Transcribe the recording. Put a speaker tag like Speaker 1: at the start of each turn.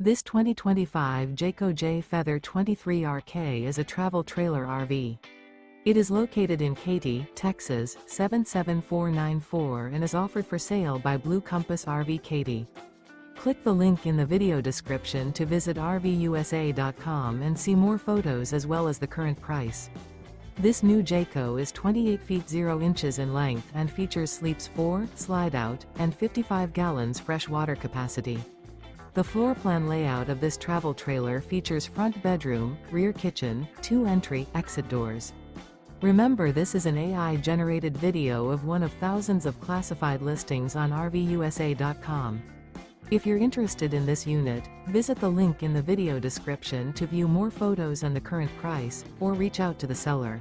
Speaker 1: This 2025 Jayco Jay Feather 23RK is a travel trailer RV. It is located in Katy, Texas, 77494 and is offered for sale by Blue Compass RV Katy. Click the link in the video description to visit RVUSA.com and see more photos as well as the current price. This new Jayco is 28 feet 0 inches in length and features sleeps 4, slide-out, and 55 gallons fresh water capacity. The floor plan layout of this travel trailer features front bedroom, rear kitchen, 2 entry/exit doors. Remember, this is an AI-generated video of one of thousands of classified listings on RVUSA.com. If you're interested in this unit, visit the link in the video description to view more photos and the current price, or reach out to the seller.